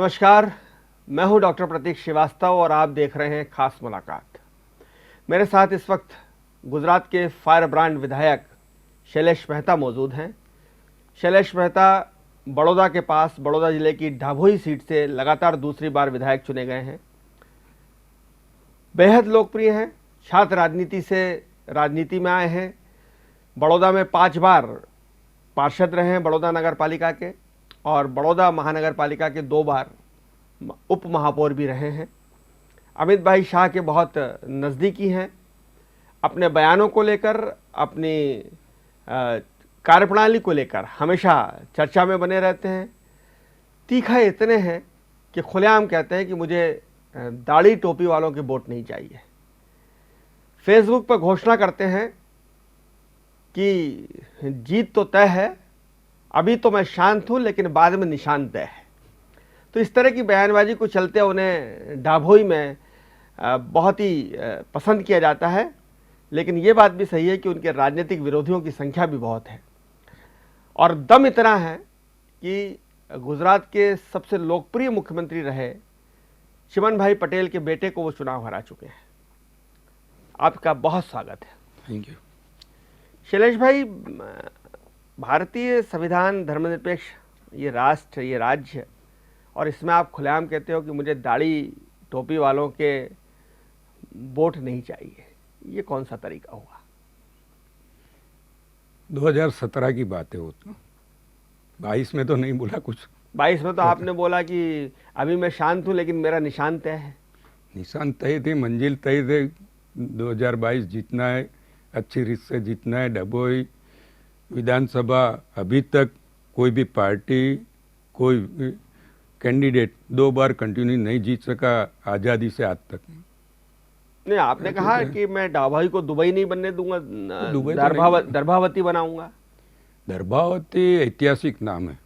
नमस्कार, मैं हूं डॉक्टर प्रतीक श्रीवास्तव और आप देख रहे हैं खास मुलाकात। मेरे साथ इस वक्त गुजरात के फायर ब्रांड विधायक शैलेश मेहता मौजूद हैं। शैलेश मेहता बड़ौदा के पास बड़ौदा जिले की डाभोई सीट से लगातार दूसरी बार विधायक चुने गए हैं। बेहद लोकप्रिय हैं, छात्र राजनीति से राजनीति में आए हैं। बड़ौदा में 5 बार पार्षद रहे हैं बड़ौदा नगर पालिका के, और बड़ौदा महानगर पालिका के 2 बार उप महापौर भी रहे हैं। अमित भाई शाह के बहुत नज़दीकी हैं। अपने बयानों को लेकर, अपनी कार्यप्रणाली को लेकर हमेशा चर्चा में बने रहते हैं। तीखे इतने हैं कि खुलेआम कहते हैं कि मुझे दाढ़ी टोपी वालों के वोट नहीं चाहिए। फेसबुक पर घोषणा करते हैं कि जीत तो तय है, अभी तो मैं शांत हूं लेकिन बाद में निशान तय है। तो इस तरह की बयानबाजी को चलते उन्हें डाभोई में बहुत ही पसंद किया जाता है। लेकिन ये बात भी सही है कि उनके राजनीतिक विरोधियों की संख्या भी बहुत है, और दम इतना है कि गुजरात के सबसे लोकप्रिय मुख्यमंत्री रहे चिमन भाई पटेल के बेटे को वो चुनाव हरा चुके हैं। आपका बहुत स्वागत है। Thank you. शैलेश भाई, भारतीय संविधान धर्मनिरपेक्ष ये राष्ट्र, ये राज्य, और इसमें आप खुलेआम कहते हो कि मुझे दाढ़ी टोपी वालों के वोट नहीं चाहिए, ये कौन सा तरीका हुआ? 2017 की बात है वो तो। 22 में तो नहीं बोला कुछ। 22 में तो आपने बोला कि अभी मैं शांत हूं लेकिन मेरा निशान तय है। निशान तय थे, मंजिल तय थे। 2022 जीतना है, अच्छी रीत से जीतना है। डभोई विधानसभा अभी तक कोई भी पार्टी, कोई कैंडिडेट 2 बार कंटिन्यू नहीं जीत सका आज़ादी से आज तक। नहीं, आपने कहा कि मैं डाभोई को दुबई नहीं बनने दूंगा, दुबई दर्भावती बनाऊंगा। दर्भावती ऐतिहासिक नाम है।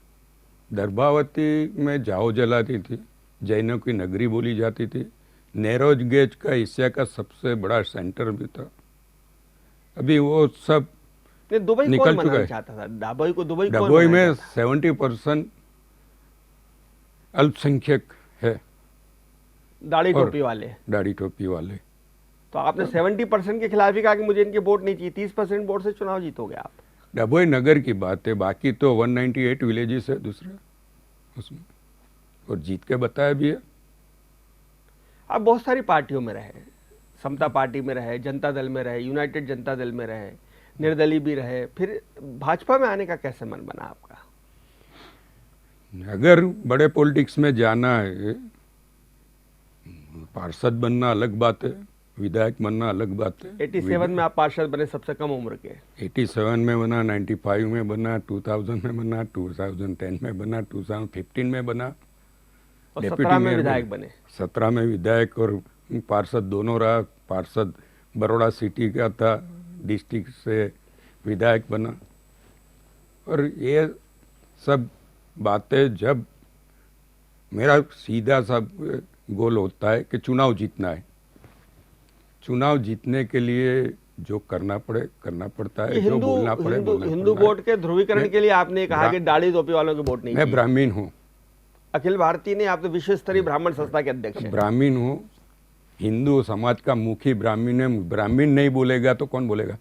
दर्भावती में जाओ जलाती थी, जैनों की नगरी बोली जाती थी। नेरोज गेज का एशिया का सबसे बड़ा सेंटर भी था। अभी वो सब दुबई निकल कौन चुका है। चाहता था डाभोई को? दुबई डभोई में 70% अल्पसंख्यक है, दाढ़ी टोपी वाले। दाढ़ी टोपी वाले। तो आपने 70% के खिलाफ ही कहा कि मुझे इनके वोट नहीं चाहिए। 30% वोट से चुनाव जीतोगे आप। डभोई नगर की बात है, बाकी तो 198 विलेजेस है दूसरा उसमें, और जीत के बताया भी है। आप बहुत सारी पार्टियों में रहे, समता पार्टी में रहे, जनता दल में रहे, यूनाइटेड जनता दल में रहे, निर्दलीय भी रहे, फिर भाजपा में आने का कैसे मन बना आपका? अगर बड़े पॉलिटिक्स में जाना है, पार्षद बनना अलग बात है, विधायक बनना अलग बात है। 87 में आप पार्षद बने, सबसे कम उम्र के। 87 में बना, 95 में बना, 2000 में बना, 2010 में बना, 2015 में बना, और 17 में विधायक बने। 17 में विधायक और पार्षद दोनों रहा। पार्षद बड़ौदा सिटी का था, डिस्ट्रिक्ट से विधायक बना। और ये सब बातें, जब मेरा सीधा सा गोल होता है कि चुनाव जीतना है, चुनाव जीतने के लिए जो करना पड़ता है, जो बोलना पड़े हिंदू वोट के ध्रुवीकरण के लिए आपने कहा कि दाढ़ी टोपी वालों के वोट नहीं। मैं ब्राह्मण हूँ। अखिल भारतीय नहीं, आप तो विश्व स्तरीय ब्राह्मण संस्था के अध्यक्ष हैं। ब्राह्मण हूँ, हिंदू समाज का मुखी ब्राह्मण है। ब्राह्मण नहीं बोलेगा तो कौन बोलेगा?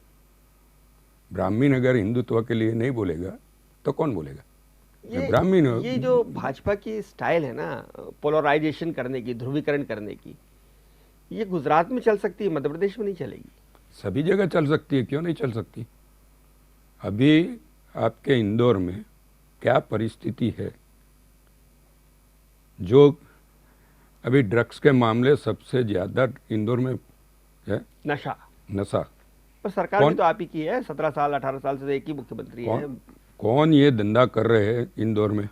ब्राह्मण अगर हिंदुत्व के लिए नहीं बोलेगा तो कौन बोलेगा? ब्राह्मण हूँ। ये जो भाजपा की स्टाइल है ना, पोलराइजेशन करने की, ध्रुवीकरण करने की, ये गुजरात में चल सकती है, मध्य प्रदेश में नहीं चलेगी? सभी जगह चल सकती है, क्यों नहीं चल सकती? अभी आपके इंदौर में क्या परिस्थिति है? जो अभी ड्रग्स के मामले सबसे ज्यादा इंदौर में है, नशा। पर सरकार भी तो आप ही की है, 17 साल 18 साल से एक ही मुख्यमंत्री है। कौन ये धंधा कर रहे हैं इंदौर में?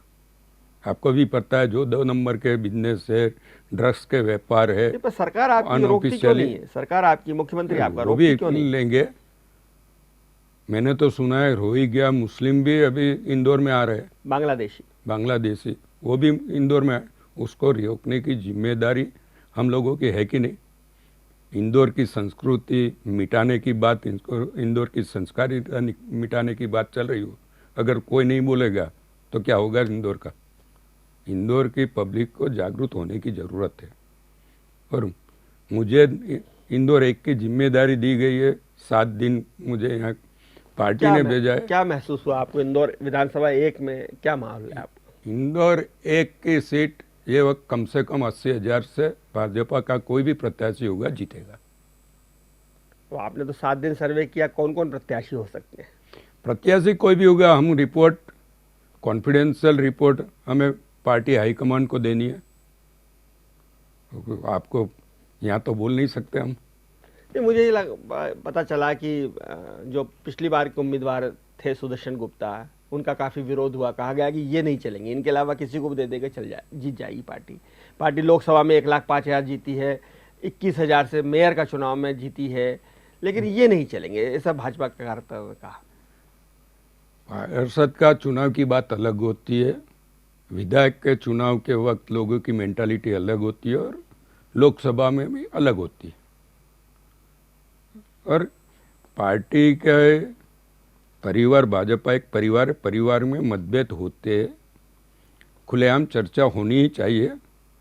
आपको भी पता है, जो 2 नंबर के बिजनेस है, ड्रग्स के व्यापार है। पर सरकार आपकी रोकती क्यों नहीं है? सरकार आपकी, मुख्यमंत्री आपका रोकती क्यों नहीं लेंगे? मैंने तो सुना है रोहिंग्या मुस्लिम भी अभी इंदौर में आ रहे हैं। बांग्लादेशी वो भी इंदौर में। उसको रोकने की जिम्मेदारी हम लोगों की है कि नहीं? इंदौर की संस्कृति मिटाने की बात, इंदौर की संस्कारिता मिटाने की बात चल रही हो। अगर कोई नहीं बोलेगा तो क्या होगा इंदौर का? इंदौर की पब्लिक को जागरूक होने की ज़रूरत है। और मुझे इंदौर एक की जिम्मेदारी दी गई है। 7 दिन मुझे यहाँ पार्टी ने भेजा है। क्या महसूस हुआ आपको इंदौर विधानसभा एक में, क्या माहौल है आपको? इंदौर एक की सीट ये वक्त कम से कम 80,000 से भाजपा का कोई भी प्रत्याशी होगा जीतेगा। तो आपने तो 7 दिन सर्वे किया, कौन कौन प्रत्याशी हो सकते हैं? प्रत्याशी कोई भी होगा, हम रिपोर्ट, कॉन्फिडेंशियल रिपोर्ट हमें पार्टी हाईकमान को देनी है। आपको यहाँ तो बोल नहीं सकते हम। नहीं, मुझे ये पता चला कि जो पिछली बार के उम्मीदवार थे सुदर्शन गुप्ता, उनका काफ़ी विरोध हुआ, कहा गया कि ये नहीं चलेंगे, इनके अलावा किसी को भी दे देगा चल जाए, जीत जाएगी पार्टी लोकसभा में 1,05,000 जीती है, 21,000 से मेयर का चुनाव में जीती है, लेकिन ये नहीं चलेंगे, ऐसा भाजपा का कार्यकर्ता ने कहा। पार्षद का चुनाव की बात अलग होती है, विधायक के चुनाव के वक्त लोगों की मेंटालिटी अलग होती है और लोकसभा में भी अलग होती है। और पार्टी के परिवार, भाजपा एक परिवार में मतभेद होते हैं, खुलेआम चर्चा होनी ही चाहिए।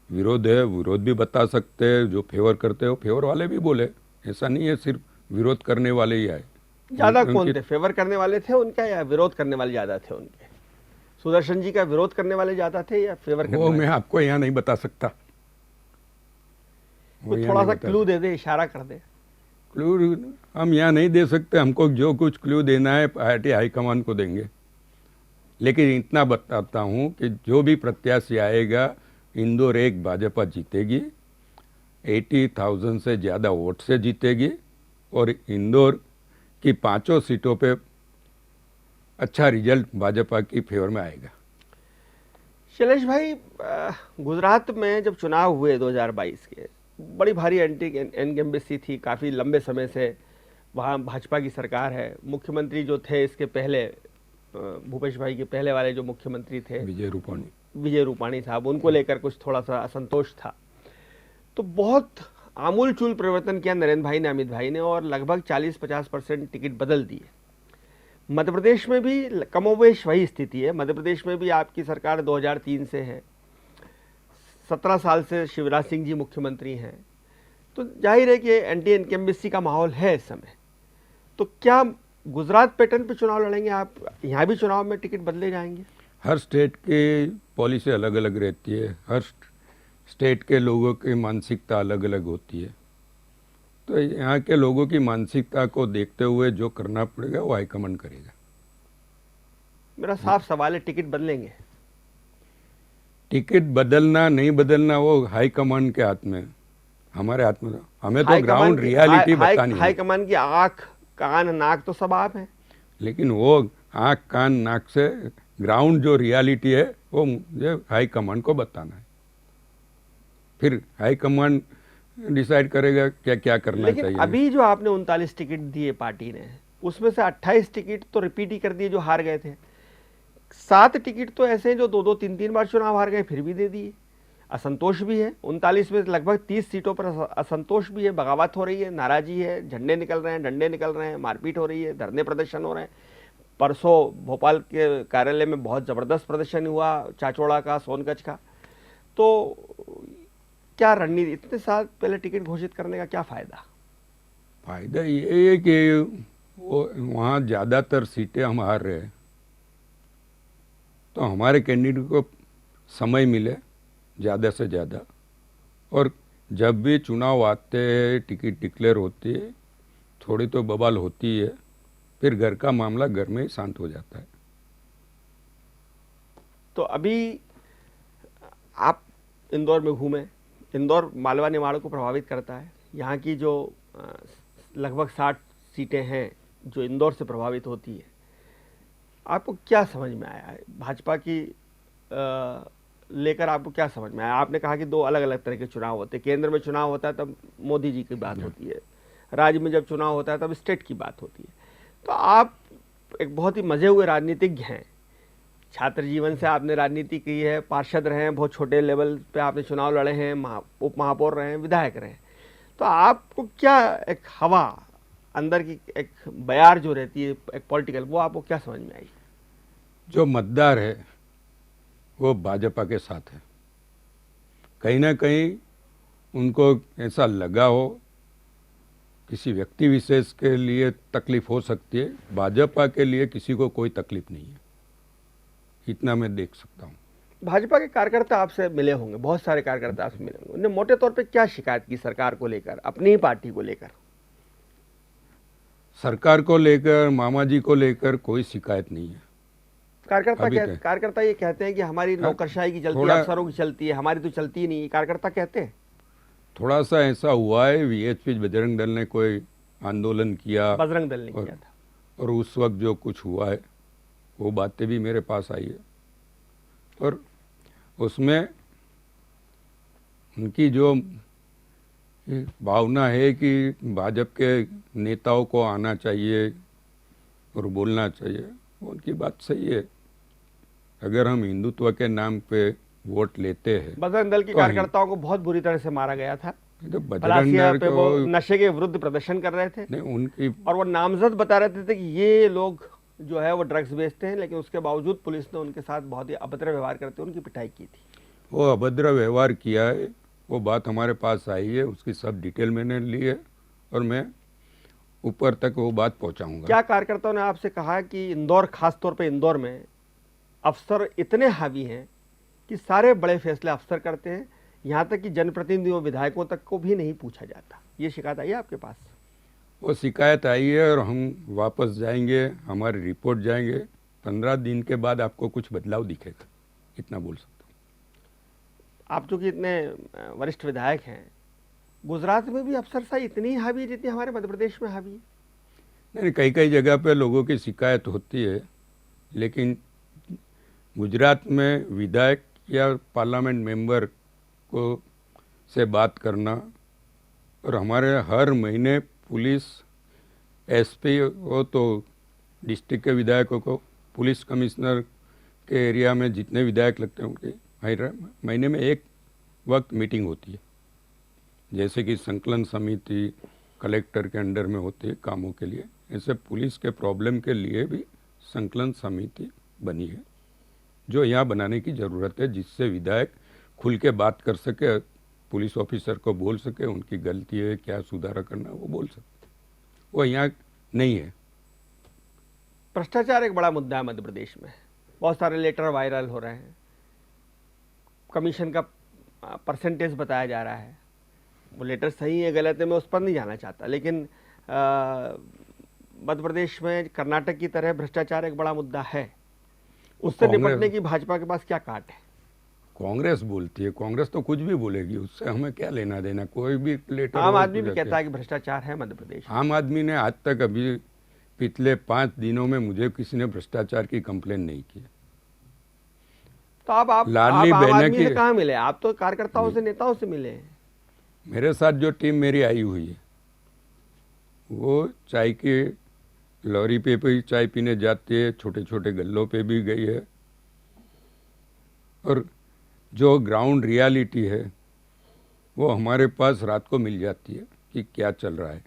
विरोध है, विरोध भी बता सकते हैं, जो फेवर करते हो फेवर वाले भी बोले, ऐसा नहीं है सिर्फ विरोध करने वाले ही आए। ज़्यादा कौन थे? फेवर करने वाले थे उनका या विरोध करने वाले ज़्यादा थे उनके? सुदर्शन जी का विरोध करने वाले ज़्यादा थे या फेवर करने वो वाले? मैं आपको यहाँ नहीं बता सकता। थोड़ा सा क्लू दे दे, इशारा कर दे। क्लू हम यहाँ नहीं दे सकते, हमको जो कुछ क्लू देना है पार्टी हाईकमान को देंगे। लेकिन इतना बताता हूँ कि जो भी प्रत्याशी आएगा, इंदौर एक भाजपा जीतेगी, 80,000 से ज़्यादा वोट से जीतेगी और इंदौर की 5 सीटों पे अच्छा रिजल्ट भाजपा की फेवर में आएगा। शैलेश भाई, गुजरात में जब चुनाव हुए 2022 के, बड़ी भारी एंटी इनकम्बेंसी थी, काफ़ी लंबे समय से वहाँ भाजपा की सरकार है। मुख्यमंत्री जो थे इसके पहले, भूपेश भाई के पहले वाले जो मुख्यमंत्री थे विजय रूपाणी साहब, उनको लेकर कुछ थोड़ा सा असंतोष था। तो बहुत आमूल चूल परिवर्तन किया नरेंद्र भाई ने, अमित भाई ने, और लगभग 40-50% टिकट बदल दिए। मध्य प्रदेश में भी कमोवेश वही स्थिति है। मध्य प्रदेश में भी आपकी सरकार 2003 से है, 17 साल से शिवराज सिंह जी मुख्यमंत्री हैं, तो जाहिर है कि एंटी इनकम्बेंसी का माहौल है इस समय। तो क्या गुजरात पैटर्न पे चुनाव लड़ेंगे आप? यहाँ भी चुनाव में टिकट बदले जाएंगे? हर स्टेट की पॉलिसी अलग अलग रहती है, हर स्टेट के लोगों की मानसिकता अलग अलग होती है। तो यहाँ के लोगों की मानसिकता को देखते हुए जो करना पड़ेगा वो हाईकमांड करेगा। मेरा साफ सवाल है, टिकट बदलेंगे? टिकट बदलना नहीं बदलना वो हाईकमांड के हाथ में, हमारे हाथ में। हमें तो ग्राउंड रियलिटी बतानी है। हाईकमांड की आंख कान नाक तो सब आप हैं, लेकिन वो आंख कान नाक से ग्राउंड जो रियलिटी है वो मुझे हाईकमांड को बताना है। फिर हाईकमांड डिसाइड करेगा क्या क्या करना चाहिए। लेकिन अभी जो आपने 39 टिकट दिए पार्टी ने, उसमें से 28 टिकट तो रिपीट ही कर दिए जो हार गए थे। 7 टिकट तो ऐसे हैं जो 2-2, 3-3 बार चुनाव हार गए, फिर भी दे दिए। असंतोष भी है, 39 में लगभग 30 सीटों पर असंतोष भी है, बगावत हो रही है, नाराजी है, झंडे निकल रहे हैं, डंडे निकल रहे हैं, मारपीट हो रही है, धरने प्रदर्शन हो रहे हैं। परसों भोपाल के कार्यालय में बहुत ज़बरदस्त प्रदर्शन हुआ, चाचौड़ा का, सोनकच्छ का। तो क्या रणनीति, इतने साल पहले टिकट घोषित करने का क्या फ़ायदा? फायदा ये है कि वो वहाँ ज़्यादातर सीटें हम हार रहे हैं, तो हमारे कैंडिडेट को समय मिले ज़्यादा से ज़्यादा। और जब भी चुनाव आते हैं, टिकट डिक्लेयर होती है, थोड़ी तो बवाल होती है, फिर घर का मामला घर में ही शांत हो जाता है। तो अभी आप इंदौर में घूमें, इंदौर मालवा निमाड़ को प्रभावित करता है। यहाँ की जो लगभग 60 सीटें हैं जो इंदौर से प्रभावित होती है, आपको क्या समझ में आया है भाजपा की लेकर? आपको क्या समझ में आया? आपने कहा कि 2 अलग अलग तरह के चुनाव होते हैं। केंद्र में चुनाव होता है तब मोदी जी की बात होती है, राज्य में जब चुनाव होता है तब स्टेट की बात होती है। तो आप एक बहुत ही मजे हुए राजनीतिज्ञ हैं, छात्र जीवन से आपने राजनीति की है, पार्षद रहे हैं, बहुत छोटे लेवल पे आपने चुनाव लड़े हैं, उप महापौर रहे हैं, विधायक रहे हैं। तो आपको क्या एक हवा अंदर की, एक बयार जो रहती है एक पॉलिटिकल, वो आपको क्या समझ में आई? जो मतदार है वो भाजपा के साथ है। कहीं ना कहीं उनको ऐसा लगा हो, किसी व्यक्ति विशेष के लिए तकलीफ हो सकती है, भाजपा के लिए किसी को कोई तकलीफ नहीं है, इतना मैं देख सकता हूँ। भाजपा के कार्यकर्ता आपसे मिले होंगे, बहुत सारे कार्यकर्ता आपसे मिले होंगे, उन्होंने मोटे तौर पे क्या शिकायत की सरकार को लेकर, अपनी ही पार्टी को लेकर? सरकार को लेकर, मामा जी को लेकर कोई शिकायत नहीं है। कार्यकर्ता ये कहते हैं कि हमारी नौकरशाही की चलती है, अफसरों की चलती है, हमारी तो चलती ही नहीं, कार्यकर्ता कहते हैं। थोड़ा सा ऐसा हुआ है, वीएचपी बजरंग दल ने कोई आंदोलन किया, बजरंग दल ने किया था, और उस वक्त जो कुछ हुआ है वो बातें भी मेरे पास आई है, और उसमें उनकी जो भावना है कि भाजपा के नेताओं को आना चाहिए और बोलना चाहिए, उनकी बात सही है। अगर हम हिंदुत्व के नाम पे वोट लेते हैं, बजरंग दल के कार्यकर्ताओं को बहुत बुरी तरह से मारा गया था, तो बजरंग दल पे वो नशे के विरुद्ध प्रदर्शन कर रहे थे, नहीं उनकी, और वो नामजद बता रहे थे कि ये लोग जो है वो ड्रग्स बेचते हैं, लेकिन उसके बावजूद पुलिस ने उनके साथ बहुत ही अभद्र व्यवहार करते उनकी पिटाई की थी। वो अभद्र व्यवहार किया है, वो बात हमारे पास आई है, उसकी सब डिटेल मैंने ली है और मैं ऊपर तक वो बात पहुंचाऊंगा। क्या कार्यकर्ताओं ने आपसे कहा कि इंदौर, खासतौर पे इंदौर में अफसर इतने हावी हैं कि सारे बड़े फैसले अफसर करते हैं, यहाँ तक कि जनप्रतिनिधियों, विधायकों तक को भी नहीं पूछा जाता? ये शिकायत आई है आपके पास? वो शिकायत आई है और हम वापस जाएंगे, हमारी रिपोर्ट जाएंगे, 15 दिन के बाद आपको कुछ बदलाव दिखेगा, इतना बोल सकता हूँ। आप चूंकि इतने वरिष्ठ विधायक हैं, गुजरात में भी अफसरशाही इतनी हावी है जितनी हमारे मध्य प्रदेश में हावी है? नहीं, कई कई जगह पे लोगों की शिकायत होती है, लेकिन गुजरात में विधायक या पार्लियामेंट मेंबर को से बात करना, और हमारे हर महीने पुलिस एसपी हो तो डिस्ट्रिक्ट के विधायकों को, पुलिस कमिश्नर के एरिया में जितने विधायक लगते हैं उनके महीने में एक वक्त मीटिंग होती है, जैसे कि संकलन समिति कलेक्टर के अंडर में होती है कामों के लिए, ऐसे पुलिस के प्रॉब्लम के लिए भी संकलन समिति बनी है, जो यहाँ बनाने की ज़रूरत है, जिससे विधायक खुल के बात कर सके, पुलिस ऑफिसर को बोल सके उनकी गलती है, क्या सुधार करना, वो बोल सकते। वो यहाँ नहीं है। भ्रष्टाचार एक बड़ा मुद्दा है मध्य प्रदेश में, बहुत सारे लेटर वायरल हो रहे हैं, कमीशन का परसेंटेज बताया जा रहा है, वो लेटर सही है गलत है मैं उस पर नहीं जाना चाहता, लेकिन मध्य प्रदेश में कर्नाटक की तरह भ्रष्टाचार एक बड़ा मुद्दा है, उससे निपटने की भाजपा के पास क्या काट है? कांग्रेस बोलती है, कांग्रेस तो कुछ भी बोलेगी, उससे हमें क्या लेना देना, कोई भी लेटर। आम आदमी भी कहता है कि भ्रष्टाचार है मध्य प्रदेश। आम आदमी ने आज तक, अभी पिछले 5 दिनों में मुझे किसी ने भ्रष्टाचार की कंप्लेन नहीं की। तो आप आम आदमी से कहाँ मिले? आप तो कार्यकर्ताओं से, नेताओं से मिले हैं। मेरे साथ जो टीम मेरी आई हुई है वो चाय की लॉरी पे भी चाय पीने जाती है, छोटे छोटे गल्लों पे भी गई है, और जो ग्राउंड रियलिटी है वो हमारे पास रात को मिल जाती है कि क्या चल रहा है।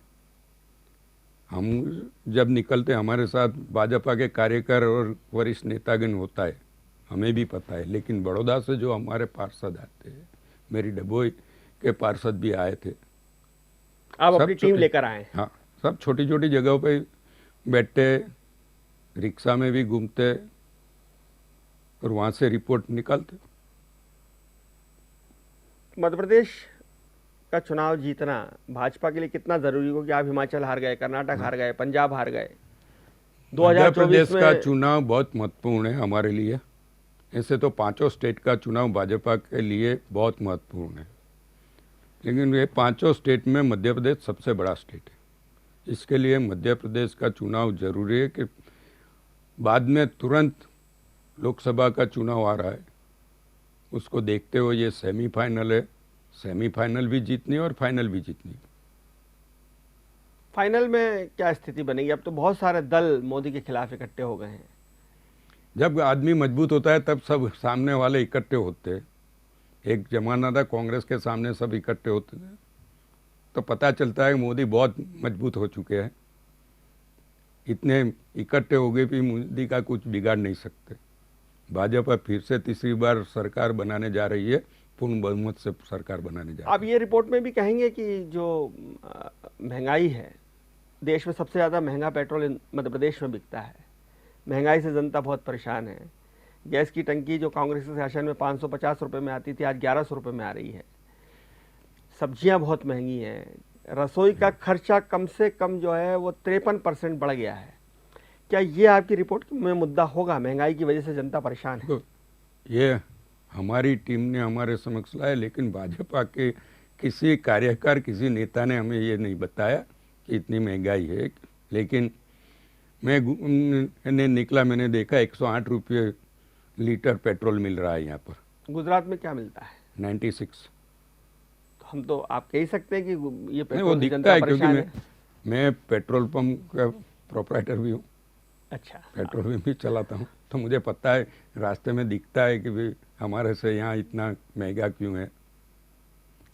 हम जब निकलते, हमारे साथ भाजपा के कार्यकर और वरिष्ठ नेतागण होता है, हमें भी पता है, लेकिन बड़ौदा से जो हमारे पार्षद आते हैं, मेरी डभोई के पार्षद भी आए थे, आप अपनी टीम लेकर आए? हाँ, सब छोटी छोटी जगहों पे बैठते, रिक्शा में भी घूमते और वहाँ से रिपोर्ट निकालते। मध्य प्रदेश का चुनाव जीतना भाजपा के लिए कितना जरूरी हो कि आप हिमाचल हार गए, कर्नाटक हार गए, पंजाब हार गए? 2024 प्रदेश का चुनाव बहुत महत्वपूर्ण है हमारे लिए। ऐसे तो 5 स्टेट का चुनाव भाजपा के लिए बहुत महत्वपूर्ण है, लेकिन ये 5 स्टेट में मध्य प्रदेश सबसे बड़ा स्टेट है। इसके लिए मध्य प्रदेश का चुनाव जरूरी है कि बाद में तुरंत लोकसभा का चुनाव आ रहा है, उसको देखते हुए ये सेमीफाइनल है, सेमीफाइनल भी जीतनी और फाइनल भी जीतनी। फाइनल में क्या स्थिति बनेगी? अब तो बहुत सारे दल मोदी के खिलाफ इकट्ठे हो गए हैं। जब आदमी मजबूत होता है तब सब सामने वाले इकट्ठे होते हैं। एक जमाना था कांग्रेस के सामने सब इकट्ठे होते थे, तो पता चलता है कि मोदी बहुत मजबूत हो चुके हैं, इतने इकट्ठे हो गए भी मोदी का कुछ बिगाड़ नहीं सकते। भाजपा फिर से तीसरी बार सरकार बनाने जा रही है, पूर्ण बहुमत से सरकार बनाने जा आप रही ये रिपोर्ट में भी कहेंगे कि जो महंगाई है, देश में सबसे ज़्यादा महंगा पेट्रोल मध्य प्रदेश में बिकता है, महंगाई से जनता बहुत परेशान है। गैस की टंकी जो कांग्रेस के शासन में 550 रुपये में आती थी, आज 1100 रुपये में आ रही है। सब्जियां बहुत महंगी हैं, रसोई का खर्चा कम से कम जो है वो 53% बढ़ गया है। क्या ये आपकी रिपोर्ट में मुद्दा होगा, महंगाई की वजह से जनता परेशान है? तो ये हमारी टीम ने हमारे समक्ष लाया, लेकिन भाजपा के किसी कार्यकर, किसी नेता ने हमें ये नहीं बताया कि इतनी महंगाई है। लेकिन मैंने निकला, मैंने देखा 108 रुपये लीटर पेट्रोल मिल रहा है यहाँ पर। गुजरात में क्या मिलता है? 96। तो हम तो आप कह ही सकते हैं कि ये नहीं, वो पेट्रोल से दिखता जनता है क्योंकि परेशान है। मैं पेट्रोल पंप का प्रोपराइटर भी हूँ, अच्छा, पेट्रोल पंप भी चलाता हूँ, तो मुझे पता है, रास्ते में दिखता है कि भाई हमारे से यहाँ इतना महंगा क्यों है।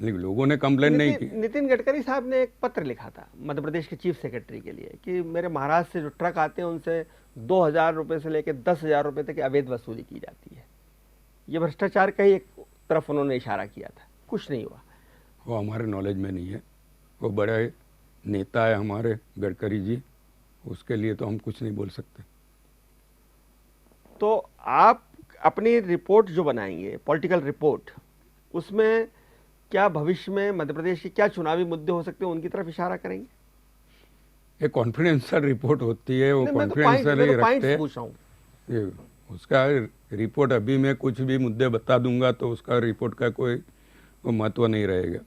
लेकिन लोगों ने कंप्लेन नहीं की। नितिन गडकरी साहब ने एक पत्र लिखा था मध्य प्रदेश के चीफ सेक्रेटरी के लिए कि मेरे महाराष्ट्र से जो ट्रक आते हैं उनसे 2000 रुपये से लेकर 10,000 रुपये तक की अवैध वसूली की जाती है। ये भ्रष्टाचार का ही एक तरफ उन्होंने इशारा किया था, कुछ नहीं हुआ। वो हमारे नॉलेज में नहीं है, वो बड़े नेता है हमारे गडकरी जी, उसके लिए तो हम कुछ नहीं बोल सकते। तो आप अपनी रिपोर्ट जो बनाएंगे, पॉलिटिकल रिपोर्ट, उसमें क्या भविष्य में मध्य प्रदेश के क्या चुनावी मुद्दे हो सकते हैं उनकी तरफ इशारा करेंगे? ये कॉन्फिडेंशियल रिपोर्ट होती है, वो नहीं, मैं तो कॉन्फिडेंशियल ही रखते हैं। पूछ रहा हूँ। ये उसका रिपोर्ट अभी मैं कुछ भी मुद्दे बता दूंगा तो उसका रिपोर्ट का कोई वो महत्व नहीं रहेगा।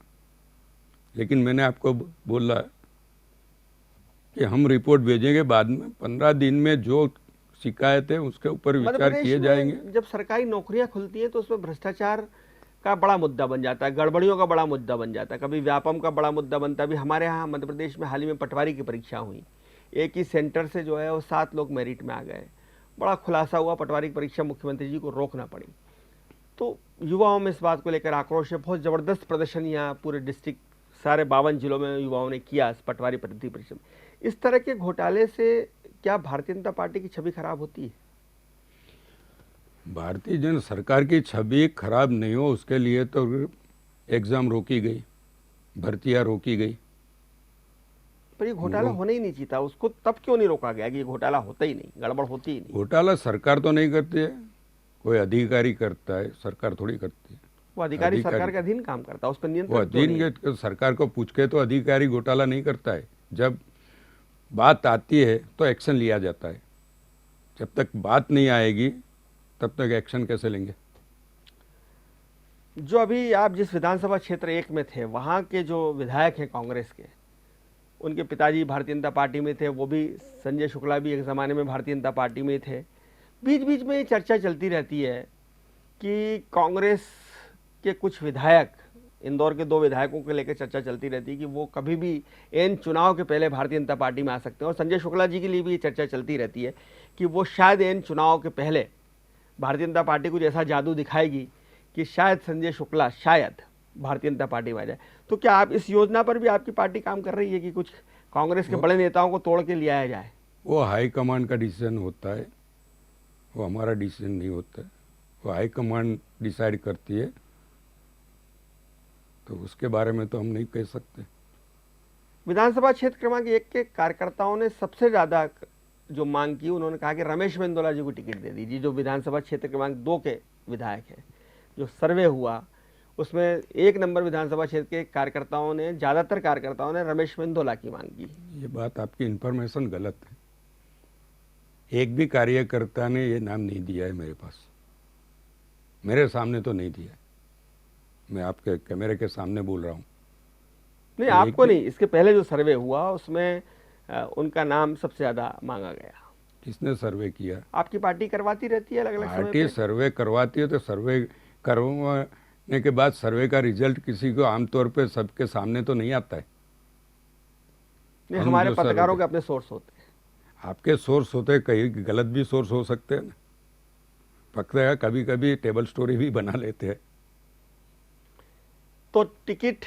लेकिन मैंने आपको बोला कि हम रिपोर्ट भेजेंगे, बाद में 15 दिन में जो शिकायत है उसके ऊपर मध्य विचार प्रदेश किए में जाएंगे। जब सरकारी नौकरियां खुलती हैं तो उसमें भ्रष्टाचार का बड़ा मुद्दा बन जाता है, गड़बड़ियों का बड़ा मुद्दा बन जाता है, कभी व्यापम का बड़ा मुद्दा बनता है। अभी हमारे यहाँ मध्य प्रदेश में हाल ही में पटवारी की परीक्षा हुई, एक ही सेंटर से जो है वो 7 लोग मेरिट में आ गए, बड़ा खुलासा हुआ, पटवारी की परीक्षा मुख्यमंत्री जी को रोकना पड़ी। तो युवाओं में इस बात को लेकर आक्रोश है, बहुत ज़बरदस्त प्रदर्शन यहाँ पूरे डिस्ट्रिक्ट सारे 52 जिलों में युवाओं ने किया इस पटवारी पद्धति परीक्षा में। इस तरह के घोटाले से क्या भारतीय जनता पार्टी की छवि खराब होती है? भारतीय जनता सरकार की छवि खराब नहीं हो उसके लिए तो एग्जाम रोकी गई, भर्तियां रोकी गई। पर ये घोटाला होना ही नहीं चाहिए था, उसको तब क्यों नहीं रोका गया कि ये घोटाला होता ही नहीं, गड़बड़ होती ही नहीं? घोटाला सरकार तो नहीं करती है, कोई अधिकारी करता है, सरकार थोड़ी करती है। वो अधिकारी सरकार के अधीन काम करता है, उस पर वो नियंत्रण क्यों अधीन नहीं? के सरकार को पूछ के तो अधिकारी घोटाला नहीं करता है। जब बात आती है तो एक्शन लिया जाता है, जब तक बात नहीं आएगी तब तक एक्शन कैसे लेंगे? जो अभी आप जिस विधानसभा क्षेत्र 1 में थे, वहाँ के जो विधायक हैं कांग्रेस के, उनके पिताजी भारतीय जनता पार्टी में थे, वो भी संजय शुक्ला भी एक ज़माने में भारतीय जनता पार्टी में थे। बीच बीच में ये चर्चा चलती रहती है कि कांग्रेस के कुछ विधायक, इंदौर के 2 विधायकों को लेकर चर्चा चलती रहती है कि वो कभी भी एन चुनाव के पहले भारतीय जनता पार्टी में आ सकते हैं। और संजय शुक्ला जी के लिए भी ये चर्चा चलती रहती है कि वो शायद एन चुनाव के पहले भारतीय जनता पार्टी कुछ ऐसा जादू दिखाएगी कि शायद संजय शुक्ला शायद भारतीय जनता पार्टी में आ जाए। तो क्या आप इस योजना पर भी आपकी पार्टी काम कर रही है कि कुछ कांग्रेस के बड़े नेताओं को तोड़ के ले आया जाए? वो हाईकमांड का डिसीजन होता है, वो हमारा डिसीजन नहीं होता है, वो हाईकमांड डिसाइड करती है, तो उसके बारे में तो हम नहीं कह सकते। विधानसभा क्षेत्र क्रमांक 1 के कार्यकर्ताओं ने सबसे ज़्यादा जो मांग की, उन्होंने कहा कि रमेश मेंदोला जी को टिकट दे दीजिए, जो विधानसभा क्षेत्र क्रमांक 2 के विधायक हैं। जो सर्वे हुआ उसमें 1 नंबर विधानसभा क्षेत्र के कार्यकर्ताओं ने, ज़्यादातर कार्यकर्ताओं ने रमेश मेंदोला की मांग की। ये बात आपकी इन्फॉर्मेशन गलत है। एक भी कार्यकर्ता ने ये नाम नहीं दिया है मेरे पास, मेरे सामने तो नहीं दिया है, मैं आपके कैमरे के सामने बोल रहा हूँ। नहीं, आपको नहीं, इसके पहले जो सर्वे हुआ उसमें उनका नाम सबसे ज़्यादा मांगा गया। किसने सर्वे किया? आपकी पार्टी करवाती रहती है अलग अलग समय पार्टी पे? सर्वे करवाती है, तो सर्वे करवाने के बाद सर्वे का रिजल्ट किसी को आमतौर पे सबके सामने तो नहीं आता है। नहीं, हमारे पत्रकारों के अपने सोर्स होते हैं। आपके सोर्स होते हैं, कहीं गलत भी सोर्स हो सकते हैं ना, पकड़ेगा, कभी कभी टेबल स्टोरी भी बना लेते हैं। तो टिकट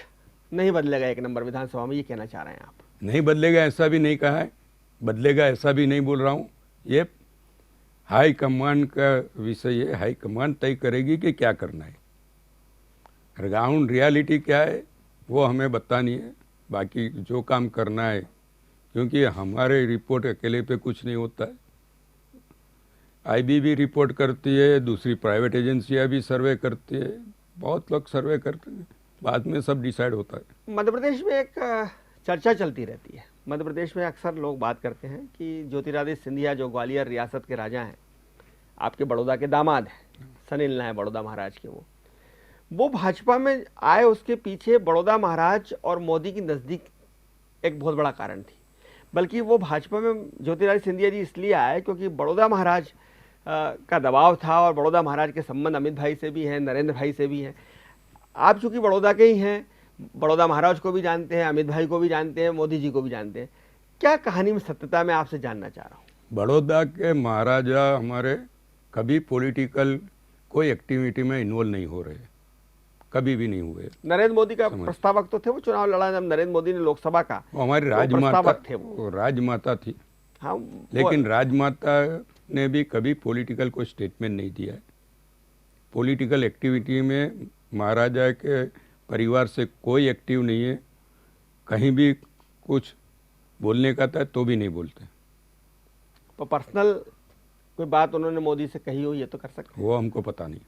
नहीं बदलेगा 1 नंबर विधानसभा में, ये कहना चाह रहे हैं आप? नहीं बदलेगा ऐसा भी नहीं कहा है, बदलेगा ऐसा भी नहीं बोल रहा हूँ। ये हाई कमान का विषय है, हाई कमान तय करेगी कि क्या करना है। ग्राउंड रियलिटी क्या है वो हमें बतानी है, बाकी जो काम करना है, क्योंकि हमारे रिपोर्ट अकेले पे कुछ नहीं होता है। आईबी भी रिपोर्ट करती है, दूसरी प्राइवेट एजेंसियां भी सर्वे करती है, बहुत लोग सर्वे करते हैं, बाद में सब डिसाइड होता है। मध्य प्रदेश में एक चर्चा चलती रहती है। मध्य प्रदेश में अक्सर लोग बात करते हैं कि ज्योतिरादित्य सिंधिया जो ग्वालियर रियासत के राजा हैं, आपके बड़ौदा के दामाद हैं, सनील नायक बड़ौदा महाराज के, वो भाजपा में आए, उसके पीछे बड़ौदा महाराज और मोदी की नज़दीक एक बहुत बड़ा कारण थी। बल्कि वो भाजपा में ज्योतिरादित्य सिंधिया जी इसलिए आए क्योंकि बड़ौदा महाराज का दबाव था, और बड़ौदा महाराज के संबंध अमित भाई से भी हैं, नरेंद्र भाई से भी हैं। आप चूंकि बड़ौदा के ही हैं, बड़ौदा महाराज को भी जानते हैं, अमित भाई को भी जानते हैं, मोदी जी को भी जानते हैं। क्या कहानी में सत्यता मैं आपसे जानना चाह रहा हूँ। बड़ौदा के महाराजा हमारे कभी पॉलिटिकल कोई एक्टिविटी में इन्वॉल्व नहीं हो रहे, कभी भी नहीं हुए। नरेंद्र मोदी का प्रस्तावक तो थे, वो चुनाव लड़ा जब नरेंद्र मोदी ने लोकसभा का, वो हमारी राजमाता थे, वो राजमाता थी। हाँ, लेकिन राजमाता ने भी कभी पॉलिटिकल कोई स्टेटमेंट नहीं दिया है। पॉलिटिकल एक्टिविटी में महाराजा के परिवार से कोई एक्टिव नहीं है, कहीं भी कुछ बोलने का था तो भी नहीं बोलते। तो पर्सनल कोई बात उन्होंने मोदी से कही हो, ये तो कर सकते हैं। वो हमको पता नहीं।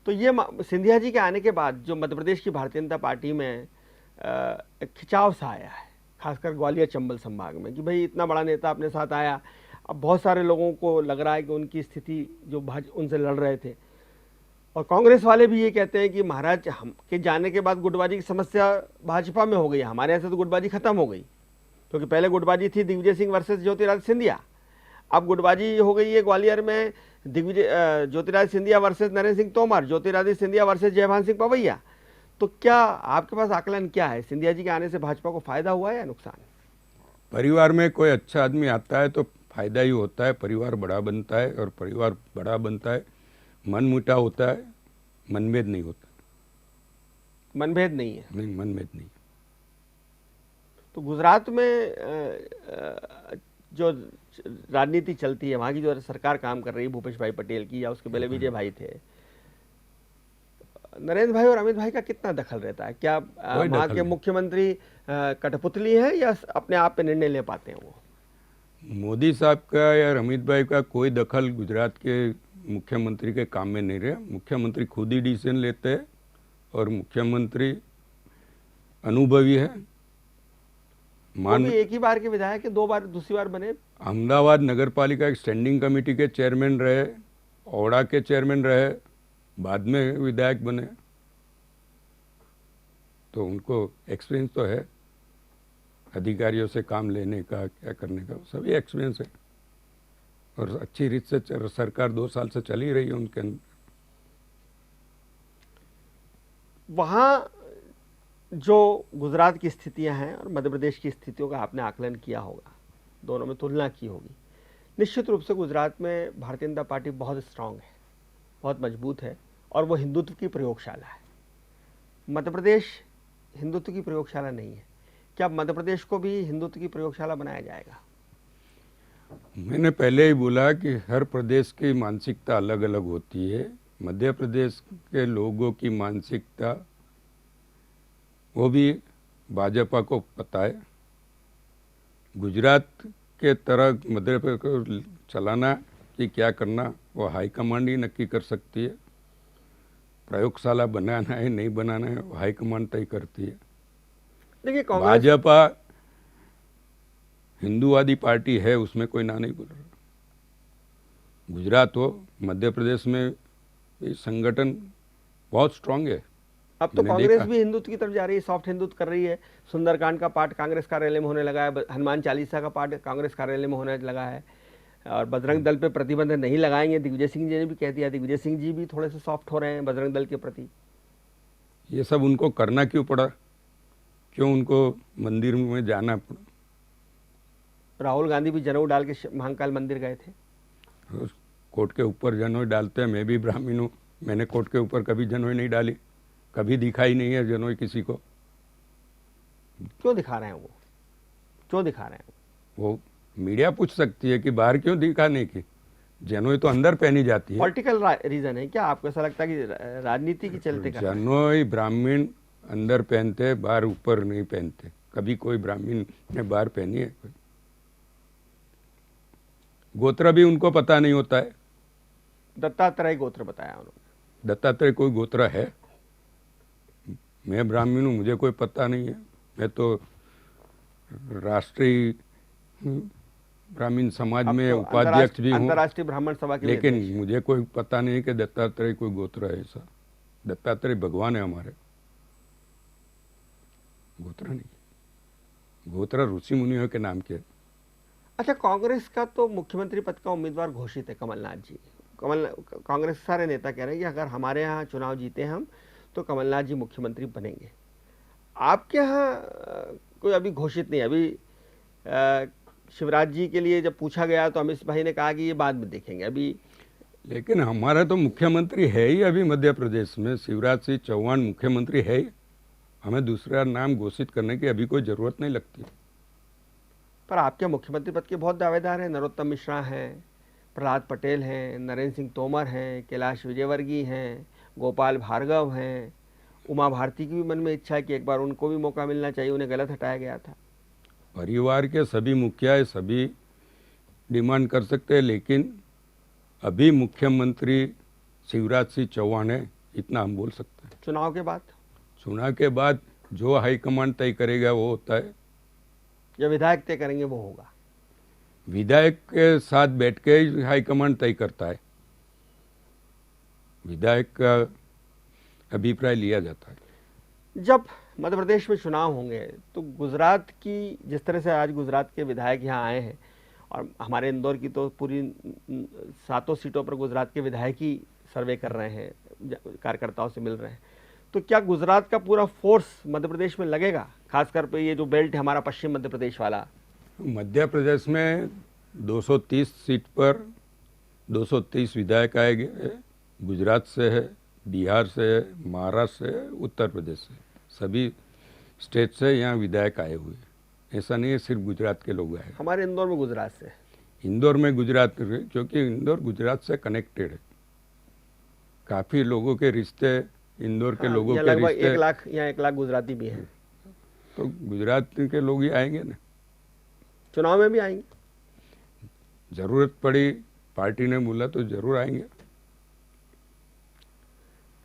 तो ये सिंधिया जी के आने के बाद जो मध्य प्रदेश की भारतीय जनता पार्टी में एक खिंचाव सा आया है, खासकर ग्वालियर चंबल संभाग में, कि भाई इतना बड़ा नेता अपने साथ आया। अब बहुत सारे लोगों को लग रहा है कि उनकी स्थिति जो उनसे लड़ रहे थे, और कांग्रेस वाले भी ये कहते हैं कि महाराज हम के जाने के बाद गुटबाजी की समस्या भाजपा में हो गई, हमारे यहाँ से तो गुटबाजी खत्म हो गई, क्योंकि पहले गुटबाजी थी दिग्विजय सिंह वर्सेस ज्योतिरादित्य सिंधिया, अब गुटबाजी हो गई है ग्वालियर में ज्योतिरादित्य सिंधिया वर्सेस नरेंद्र सिंह तोमर, ज्योतिरादित्य सिंधिया वर्सेस जयभान सिंह पवैया। तो क्या आपके पास आकलन क्या है, सिंधिया जी के आने से भाजपा को फायदा हुआ है या नुकसान? परिवार में कोई अच्छा आदमी आता है तो फायदा ही होता है, परिवार बड़ा बनता है, और परिवार बड़ा बनता है मन मुटाव होता है, मनभेद नहीं होता। मनभेद नहीं है? नहीं, मनभेद नहीं। तो गुजरात में जो राजनीति चलती है, वहाँ की जो सरकार काम कर रही है भूपेश भाई पटेल की, या उसके पहले विजय भाई थे, नरेंद्र भाई और अमित भाई का कितना दखल रहता है? क्या वहाँ के मुख्यमंत्री कठपुतली हैं या अपने आप पे निर्णय ले पाते हैं वो? मोदी साहब का या अमित भाई का कोई दखल गुजरात के मुख्यमंत्री के काम में नहीं रहा। मुख्यमंत्री खुद ही डिसीजन लेते हैं, और मुख्यमंत्री अनुभवी है। एक ही बार के विधायक के 2 बार, दूसरी बार बने। अहमदाबाद नगर पालिका एक स्टैंडिंग कमेटी के चेयरमैन रहे, ओड़ा के चेयरमैन रहे, बाद में विधायक बने, तो उनको एक्सपीरियंस तो है अधिकारियों से काम लेने का, क्या करने का, सभी एक्सपीरियंस है। और अच्छी रीत से सरकार 2 साल से चल ही रही है उनके अंदर। वहाँ जो गुजरात की स्थितियां हैं और मध्य प्रदेश की स्थितियों का आपने आकलन किया होगा, दोनों में तुलना की होगी। निश्चित रूप से गुजरात में भारतीय जनता पार्टी बहुत स्ट्रांग है, बहुत मजबूत है, और वो हिंदुत्व की प्रयोगशाला है। मध्य प्रदेश हिंदुत्व की प्रयोगशाला नहीं है। क्या मध्य प्रदेश को भी हिंदुत्व की प्रयोगशाला बनाया जाएगा? मैंने पहले ही बोला कि हर प्रदेश की मानसिकता अलग अलग होती है। मध्य प्रदेश के लोगों की मानसिकता वो भी भाजपा को पता है। गुजरात के तरह मध्य प्रदेश को चलाना कि क्या करना वो हाईकमांड ही नक्की कर सकती है। प्रयोगशाला बनाना है नहीं बनाना है वो हाईकमांड तय करती है। देखिए, भाजपा हिंदूवादी पार्टी है, उसमें कोई ना नहीं बोल रहा। गुजरात हो, मध्य प्रदेश में ये संगठन बहुत स्ट्रांग है। अब तो कांग्रेस भी हिंदुत्व की तरफ जा रही है, सॉफ्ट हिंदुत्व कर रही है। सुंदरकांड का पाठ कांग्रेस कार्यालय में होने लगा है, हनुमान चालीसा का पाठ कांग्रेस कार्यालय में होने लगा है, और बजरंग दल पे प्रतिबंध नहीं लगाएंगे। दिग्विजय सिंह जी ने भी कह दिया, दिग्विजय सिंह जी भी थोड़े से सॉफ्ट हो रहे हैं बजरंग दल के प्रति। ये सब उनको करना क्यों पड़ा? क्यों उनको मंदिर में जाना पड़ा? राहुल गांधी भी जनेऊ डाल के महाकाल मंदिर गए थे। कोट के ऊपर जनेऊ डालते हैं। मैं भी ब्राह्मण हूँ, मैंने कोट के ऊपर कभी जनेऊ नहीं डाली, कभी दिखाई नहीं है जनेऊ किसी को। क्यों दिखा रहे हैं वो? क्यों दिखा रहे हैं वो मीडिया पूछ सकती है कि बाहर क्यों दिखाने की, जनोई तो अंदर पहनी जाती है। पॉलिटिकल रीजन है क्या? आपको ऐसा लगता है कि राजनीति के चलते का? जनोई ब्राह्मण अंदर पहनते, बाहर ऊपर नहीं पहनते। कभी कोई ब्राह्मण ने बाहर पहनी है? गोत्र भी उनको पता नहीं होता है। दत्तात्रेय गोत्र बताया उन्होंने। दत्तात्रेय कोई गोत्र है? मैं ब्राह्मण हूँ, मुझे कोई पता नहीं है। मैं तो राष्ट्रीय ब्राह्मण समाज अब में तो उपाध्यक्ष भी हूँ, अंतर्राष्ट्रीय ब्राह्मण सभा के भी लेकिन अध्यक्ष हैं। मुझे कोई पता नहीं कि दत्तात्रेय कोई गोत्र है ऐसा। दत्तात्रेय भगवान है हमारे, गोत्र नहीं। गोत्र ऋषि मुनियों के नाम के। अच्छा, कांग्रेस का तो मुख्यमंत्री पद का उम्मीदवार घोषित है कमलनाथ जी। कांग्रेस के सारे नेता कह रहे हैं कि अगर हमारे यहाँ चुनाव जीते हम तो कमलनाथ जी मुख्यमंत्री बनेंगे। आपके यहाँ कोई अभी घोषित नहीं है। अभी शिवराज जी के लिए जब पूछा गया तो अमित भाई ने कहा कि ये बाद में देखेंगे अभी। लेकिन हमारा तो मुख्यमंत्री है ही अभी मध्य प्रदेश में, शिवराज सिंह चौहान मुख्यमंत्री है ही। हमें दूसरा नाम घोषित करने की अभी कोई जरूरत नहीं लगती। पर आपके मुख्यमंत्री पद के बहुत दावेदार हैं। नरोत्तम मिश्रा हैं, प्रहलाद पटेल हैं, नरेंद्र सिंह तोमर हैं, कैलाश विजयवर्गीय हैं, गोपाल भार्गव हैं। उमा भारती की भी मन में इच्छा है कि एक बार उनको भी मौका मिलना चाहिए, उन्हें गलत हटाया गया था। परिवार के सभी मुखिया सभी डिमांड कर सकते हैं, लेकिन अभी मुख्यमंत्री शिवराज सिंह चौहान है, इतना हम बोल सकते हैं। चुनाव के बाद? चुनाव के बाद जो हाईकमांड तय करेगा वो होता है। या विधायक तय करेंगे वो होगा? विधायक के साथ बैठ के ही हाईकमांड तय करता है। विधायक का अभिप्राय लिया जाता है। जब मध्य प्रदेश में चुनाव होंगे तो गुजरात की, जिस तरह से आज गुजरात के विधायक यहाँ आए हैं और हमारे इंदौर की तो पूरी 7 सीटों पर गुजरात के विधायक ही सर्वे कर रहे हैं, कार्यकर्ताओं से मिल रहे हैं, तो क्या गुजरात का पूरा फोर्स मध्य प्रदेश में लगेगा? खासकर पे ये जो बेल्ट है हमारा पश्चिम मध्य प्रदेश वाला। मध्य प्रदेश में 230 सीट पर 230 विधायक आएंगे। गुजरात से है, बिहार से है, महाराष्ट्र से है, उत्तर प्रदेश से, सभी स्टेट से यहाँ विधायक आए हुए हैं। ऐसा नहीं है सिर्फ गुजरात के लोग आए। हमारे इंदौर में गुजरात से, इंदौर में गुजरात, क्योंकि इंदौर गुजरात से कनेक्टेड है। काफ़ी लोगों के रिश्ते, इंदौर के लोगों के लगभग रिश्ते, 1 लाख, यहाँ 1 लाख गुजराती भी हैं। तो गुजरात के लोग ही आएंगे ना। चुनाव में भी आएंगे? जरूरत पड़ी, पार्टी ने बोला तो जरूर आएंगे।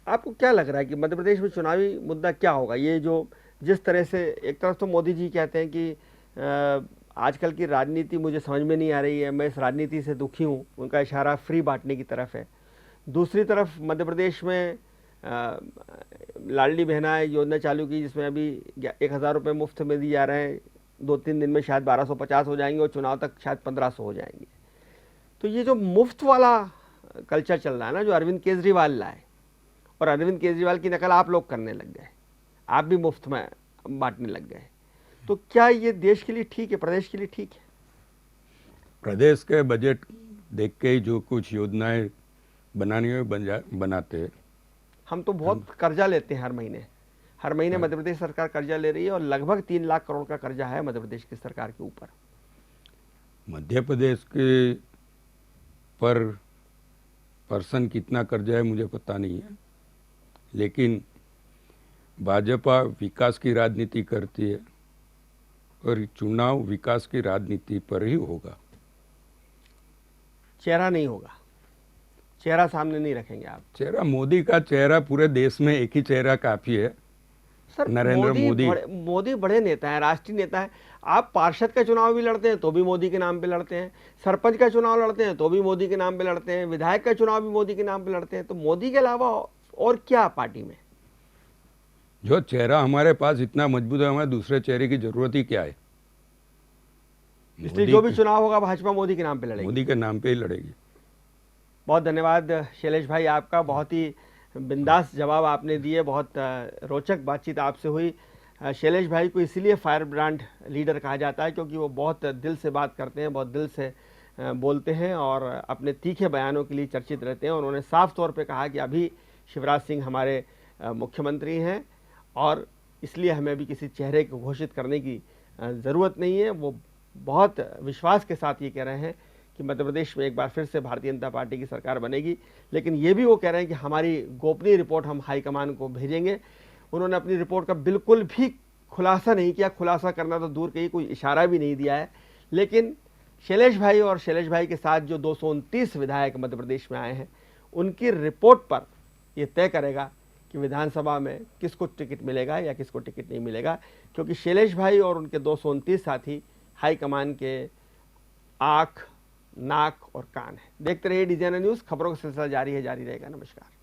आपको क्या लग रहा है कि मध्य प्रदेश में चुनावी मुद्दा क्या होगा? ये जो जिस तरह से एक तरफ तो मोदी जी कहते हैं कि आजकल की राजनीति मुझे समझ में नहीं आ रही है, मैं इस राजनीति से दुखी हूँ, उनका इशारा फ्री बांटने की तरफ है। दूसरी तरफ मध्य प्रदेश में लाडली बहना योजना चालू की, जिसमें अभी 1000 रुपये मुफ्त में दिए जा रहे हैं। 2-3 दिन में शायद 1250 हो जाएंगे और चुनाव तक शायद 1500 हो जाएंगे। तो ये जो मुफ्त वाला कल्चर चल रहा है ना, जो अरविंद केजरीवाल लाए, और अरविंद केजरीवाल की नकल आप लोग करने लग गए, आप भी मुफ्त में बांटने लग गए, तो क्या ये देश के लिए ठीक है, प्रदेश के लिए ठीक है? प्रदेश के बजट देख के ही जो कुछ योजनाएं बनानी हो बनाते हैं। हम तो बहुत कर्जा लेते हैं हर महीने मध्य प्रदेश सरकार कर्जा ले रही है और लगभग 3 लाख करोड़ का कर्जा है मध्य प्रदेश की सरकार के ऊपर। मध्य प्रदेश के पर पर्सन कितना कर्जा है मुझे पता नहीं है, लेकिन भाजपा विकास की राजनीति करती है और चुनाव विकास की राजनीति पर ही होगा। चेहरा नहीं होगा, चेहरा सामने नहीं रखेंगे आप? चेहरा मोदी का चेहरा पूरे देश में एक ही चेहरा काफी है। सर, नरेंद्र मोदी बड़े नेता हैं, राष्ट्रीय नेता है। आप पार्षद का चुनाव भी लड़ते हैं तो भी मोदी के नाम पे लड़ते हैं, सरपंच का चुनाव लड़ते हैं तो भी मोदी के नाम पे लड़ते हैं, विधायक का चुनाव भी मोदी के नाम पे लड़ते हैं। तो मोदी के अलावा और क्या पार्टी में? जो चेहरा हमारे पास इतना मजबूत है, हमें दूसरे चेहरे की जरूरत ही क्या है? इसलिए जो भी चुनाव होगा भाजपा मोदी के नाम पे लड़ेगी। मोदी के नाम पे ही लड़ेगी। बहुत धन्यवाद शैलेश भाई आपका, बहुत ही बिंदास जवाब आपने दिए, बहुत रोचक बातचीत आपसे हुई। शैलेश भाई को इसीलिए फायर ब्रांड लीडर कहा जाता है क्योंकि वो बहुत दिल से बात करते हैं, बहुत दिल से बोलते हैं और अपने तीखे बयानों के लिए चर्चित रहते हैं। उन्होंने साफ तौर पे कहा कि अभी शिवराज सिंह हमारे मुख्यमंत्री हैं और इसलिए हमें अभी किसी चेहरे को घोषित करने की ज़रूरत नहीं है। वो बहुत विश्वास के साथ ये कह रहे हैं कि मध्य प्रदेश में एक बार फिर से भारतीय जनता पार्टी की सरकार बनेगी। लेकिन ये भी वो कह रहे हैं कि हमारी गोपनीय रिपोर्ट हम हाईकमान को भेजेंगे। उन्होंने अपनी रिपोर्ट का बिल्कुल भी खुलासा नहीं किया, खुलासा करना तो दूर कहीं, कोई इशारा भी नहीं दिया है। लेकिन शैलेश भाई और शैलेश भाई के साथ जो 229 विधायक मध्य प्रदेश में आए हैं, उनकी रिपोर्ट पर यह तय करेगा कि विधानसभा में किसको टिकट मिलेगा या किसको टिकट नहीं मिलेगा, क्योंकि शैलेश भाई और उनके 229 साथी हाईकमान के आँख, नाक और कान है। देखते रहिए डीजीएनए न्यूज़, खबरों का सिलसिला जारी है, जारी रहेगा। नमस्कार।